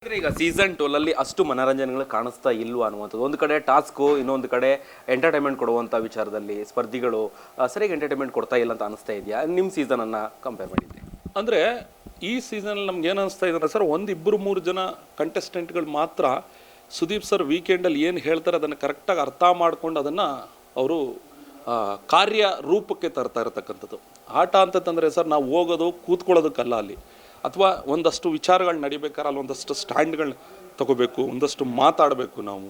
ಈಗ ಸೀಸನ್ 12 ಅಲ್ಲಿ ಅಷ್ಟು ಮನೋರಂಜನೆಗಳು ಕಾಣಿಸ್ತಾ ಇಲ್ವಾ ಅನ್ನುವಂಥದ್ದು. ಒಂದು ಕಡೆ ಟಾಸ್ಕು, ಇನ್ನೊಂದು ಕಡೆ ಎಂಟರ್ಟೈನ್ಮೆಂಟ್ ಕೊಡುವಂಥ ವಿಚಾರದಲ್ಲಿ ಸ್ಪರ್ಧಿಗಳು ಸರಿಯಾಗಿ ಎಂಟರ್ಟೈನ್ಮೆಂಟ್ ಕೊಡ್ತಾ ಇಲ್ಲ ಅಂತ ಅನಿಸ್ತಾ ಇದೆಯಾ ನಿಮ್ಮ ಸೀಸನನ್ನು ಕಂಪೇರ್ ಮಾಡಿದ್ರೆ? ಅಂದರೆ ಈ ಸೀಸನಲ್ಲಿ ನಮ್ಗೆ ಏನು ಅನಿಸ್ತಾ ಇದ್ದಾರೆ ಸರ್, ಒಂದಿಬ್ಬರು ಮೂರು ಜನ ಕಂಟೆಸ್ಟೆಂಟ್ಗಳು ಮಾತ್ರ ಸುದೀಪ್ ಸರ್ ವೀಕೆಂಡಲ್ಲಿ ಏನು ಹೇಳ್ತಾರೆ ಅದನ್ನು ಕರೆಕ್ಟಾಗಿ ಅರ್ಥ ಮಾಡ್ಕೊಂಡು ಅದನ್ನು ಅವರು ಕಾರ್ಯ ರೂಪಕ್ಕೆ ತರ್ತಾ ಇರತಕ್ಕಂಥದ್ದು. ಆಟ ಅಂತಂದರೆ ಸರ್ ನಾವು ಹೋಗೋದು ಕೂತ್ಕೊಳ್ಳೋದಕ್ಕಲ್ಲ ಅಲ್ಲಿ, ಅಥವಾ ಒಂದಷ್ಟು ವಿಚಾರಗಳು ನಡಿಬೇಕಾದ್ರೆ ಅಲ್ಲಿ ಒಂದಷ್ಟು ಸ್ಟ್ಯಾಂಡ್ಗಳನ್ನ ತಗೋಬೇಕು, ಒಂದಷ್ಟು ಮಾತಾಡಬೇಕು. ನಾವು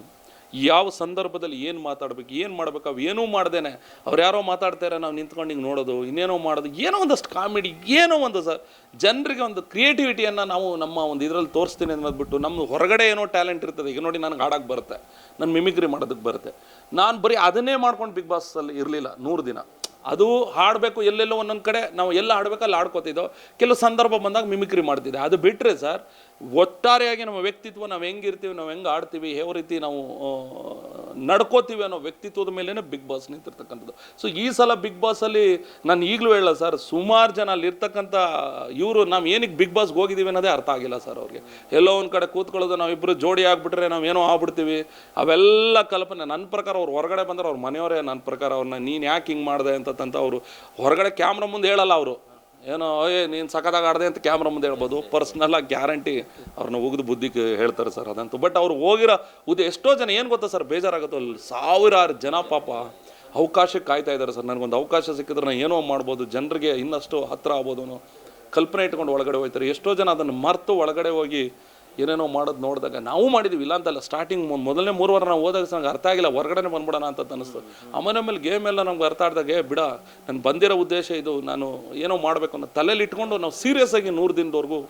ಯಾವ ಸಂದರ್ಭದಲ್ಲಿ ಏನು ಮಾತಾಡಬೇಕು, ಏನು ಮಾಡಬೇಕು, ಅವು ಏನೂ ಮಾಡ್ದೇನೆ ಅವ್ರು ಯಾರೋ ಮಾತಾಡ್ತಾರೆ ನಾವು ನಿಂತ್ಕೊಂಡು ಹಿಂಗೆ ನೋಡೋದು, ಇನ್ನೇನೋ ಮಾಡೋದು, ಏನೋ ಒಂದಷ್ಟು ಕಾಮಿಡಿ, ಏನೋ ಒಂದು ಜನರಿಗೆ ಒಂದು ಕ್ರಿಯೇಟಿವಿಟಿಯನ್ನು ನಾವು ನಮ್ಮ ಒಂದು ಇದರಲ್ಲಿ ತೋರಿಸ್ತೀನಿ ಅನ್ನೋದ್ಬಿಟ್ಟು ನಮ್ಮ ಹೊರಗಡೆ ಏನೋ ಟ್ಯಾಲೆಂಟ್ ಇರ್ತದೆ. ಈಗ ನೋಡಿ ನನಗೆ ಹಾಡೋಕ್ಕೆ ಬರುತ್ತೆ, ನಾನು ಮಿಮಿಕ್ರಿ ಮಾಡೋದಕ್ಕೆ ಬರುತ್ತೆ, ನಾನು ಬರೀ ಅದನ್ನೇ ಮಾಡ್ಕೊಂಡು ಬಿಗ್ ಬಾಸಲ್ಲಿ ಇರಲಿಲ್ಲ 100 ದಿನ. ಅದು ಹಾಡಬೇಕು ಎಲ್ಲೆಲ್ಲೋ ಒಂದೊಂದು ಕಡೆ ನಾವು ಎಲ್ಲ ಹಾಡಬೇಕು ಅಲ್ಲಿ ಹಾಡ್ಕೋತಿದ್ದೋ, ಕೆಲವು ಸಂದರ್ಭ ಬಂದಾಗ ಮಿಮಿಕ್ರಿ ಮಾಡ್ತಿದ್ದೆ. ಅದು ಬಿಟ್ಟರೆ ಸರ್ ಒಟ್ಟಾರೆಯಾಗಿ ನಮ್ಮ ವ್ಯಕ್ತಿತ್ವ, ನಾವು ಹೆಂಗಿರ್ತೀವಿ, ನಾವು ಹೆಂಗೆ ಆಡ್ತೀವಿ, ಯಾವ ರೀತಿ ನಾವು ನಡ್ಕೋತೀವಿ ಅನ್ನೋ ವ್ಯಕ್ತಿತ್ವದ ಮೇಲೇ ಬಿಗ್ ಬಾಸ್ ನಿಂತಿರ್ತಕ್ಕಂಥದ್ದು. ಸೊ ಈ ಸಲ ಬಿಗ್ ಬಾಸಲ್ಲಿ ನಾನು ಈಗಲೂ ಹೇಳಲ್ಲ ಸರ್, ಸುಮಾರು ಜನ ಅಲ್ಲಿರ್ತಕ್ಕಂಥ ಇವರು ನಾವು ಏನಕ್ಕೆ ಬಿಗ್ ಬಾಸ್ಗೆ ಹೋಗಿದ್ದೀವಿ ಅನ್ನೋದೇ ಅರ್ಥ ಆಗಿಲ್ಲ ಸರ್ ಅವ್ರಿಗೆ. ಎಲ್ಲೋ ಒಂದು ಕಡೆ ಕೂತ್ಕೊಳ್ಳೋದು, ನಾವಿಬ್ಬರು ಜೋಡಿ ಆಗಿಬಿಟ್ರೆ ನಾವು ಏನೋ ಆಗ್ಬಿಡ್ತೀವಿ, ಅವೆಲ್ಲ ಕಲ್ಪನೆ. ನನ್ನ ಪ್ರಕಾರ ಅವ್ರು ಹೊರಗಡೆ ಬಂದರೆ ಅವ್ರ ಮನೆಯವರೇ ನನ್ನ ಪ್ರಕಾರ ಅವ್ರನ್ನ ನೀನು ಯಾಕೆ ಹಿಂಗೆ ಮಾಡಿದೆ ಅಂತ ಅವರು ಹೊರಗಡೆ ಕ್ಯಾಮ್ರಾ ಮುಂದೆ ಹೇಳಲ್ಲ. ಅವರು ಏನೋ ನೀನು ಸಖತ್ತಾಗಿ ಆಡಿದೆ ಅಂತ ಕ್ಯಾಮ್ರಾ ಮುಂದೆ ಹೇಳ್ಬೋದು, ಪರ್ಸ್ನಲ್ಲಾಗಿ ಗ್ಯಾರಂಟಿ ಅವ್ರನ್ನ ಉಗಿದು ಬುದ್ಧಿಗೆ ಹೇಳ್ತಾರೆ ಸರ್ ಅದಂತೂ. ಬಟ್ ಅವ್ರು ಹೋಗಿರೋ ಎಷ್ಟೋ ಜನ ಏನು ಗೊತ್ತಾ ಸರ್, ಬೇಜಾರಾಗುತ್ತೋ ಅಲ್ಲಿ ಸಾವಿರಾರು ಜನ ಪಾಪ ಅವಕಾಶಕ್ಕೆ ಕಾಯ್ತಾ ಇದ್ದಾರೆ ಸರ್. ನನಗೊಂದು ಅವಕಾಶ ಸಿಕ್ಕಿದ್ರೆ ನಾನು ಏನೋ ಮಾಡ್ಬೋದು, ಜನರಿಗೆ ಇನ್ನಷ್ಟು ಹತ್ತಿರ ಆಗ್ಬೋದು ಅನ್ನೋ ಕಲ್ಪನೆ ಇಟ್ಕೊಂಡು ಒಳಗಡೆ ಹೋಗ್ತಾರೆ. ಎಷ್ಟೋ ಜನ ಅದನ್ನು ಮರೆತು ಒಳಗಡೆ ಹೋಗಿ ಏನೇನೋ ಮಾಡೋದು ನೋಡಿದಾಗ ನಾವು ಮಾಡಿದ್ದೀವಿ, ಇಲ್ಲ ಅಂತಲ್ಲ. ಸ್ಟಾರ್ಟಿಂಗ್ ಮೊದಲನೇ 3 ವಾರ ನಾವು ಹೋದಾಗ ನಂಗೆ ಅರ್ಥ ಆಗಿಲ್ಲ, ಹೊರಗಡೆ ಬಂದ್ಬಿಡೋಣ ಅಂತ ಅನ್ನಿಸ್ತು. ಆಮೇಲೆ ಗೇಮ್ ಎಲ್ಲ ನಮ್ಗೆ ಅರ್ಥ ಆಡ್ದಾಗೆ ಬಿಡ, ನಾನು ಬಂದಿರೋ ಉದ್ದೇಶ ಇದು, ನಾನು ಏನೋ ಮಾಡಬೇಕು ಅನ್ನೋ ತಲೆಯಲ್ಲಿ ಇಟ್ಕೊಂಡು ನಾವು ಸೀರಿಯಸ್ ಆಗಿ 100 ದಿನದವರೆಗೂ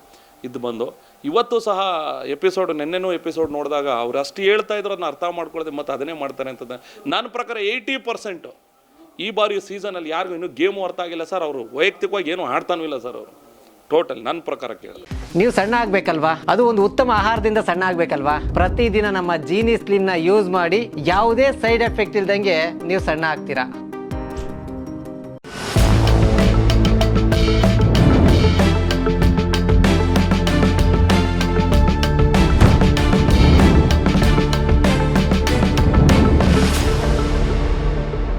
ಇದ್ದು ಬಂದು ಇವತ್ತು ಸಹ ಎಪಿಸೋಡ್, ನೆನ್ನೆನೂ ಎಪಿಸೋಡ್ ನೋಡಿದಾಗ ಅವ್ರು ಅಷ್ಟು ಹೇಳ್ತಾ ಇದ್ರು ಅದನ್ನ ಅರ್ಥ ಮಾಡ್ಕೊಳ್ಳೋದು ಮತ್ತು ಅದನ್ನೇ ಮಾಡ್ತಾರೆ ಅಂತಂದ. ನನ್ನ ಪ್ರಕಾರ 80% ಈ ಬಾರಿ ಸೀಸನಲ್ಲಿ ಯಾರಿಗೂ ಇನ್ನೂ ಗೇಮು ಅರ್ಥ ಆಗಿಲ್ಲ ಸರ್. ಅವರು ವೈಯಕ್ತಿಕವಾಗಿ ಏನೂ ಆಡ್ತಾನೂ ಇಲ್ಲ ಸರ್ ಅವರು. ಟೋಟಲ್ ನನ್ನ ಪ್ರಕಾರ ಕೇಳಿದ್ರೆ ನೀವು ಸಣ್ಣ ಆಗ್ಬೇಕಲ್ವಾ, ಅದು ಒಂದು ಉತ್ತಮ ಆಹಾರದಿಂದ ಸಣ್ಣ ಆಗ್ಬೇಕಲ್ವಾ. ಪ್ರತಿದಿನ ನಮ್ಮ ಜೀನಿ ಸ್ಲಿಮ್ನ ಯೂಸ್ ಮಾಡಿ ಯಾವುದೇ ಸೈಡ್ ಎಫೆಕ್ಟ್ ಇಲ್ದಂಗೆ ನೀವು ಸಣ್ಣ ಆಗ್ತೀರಾ.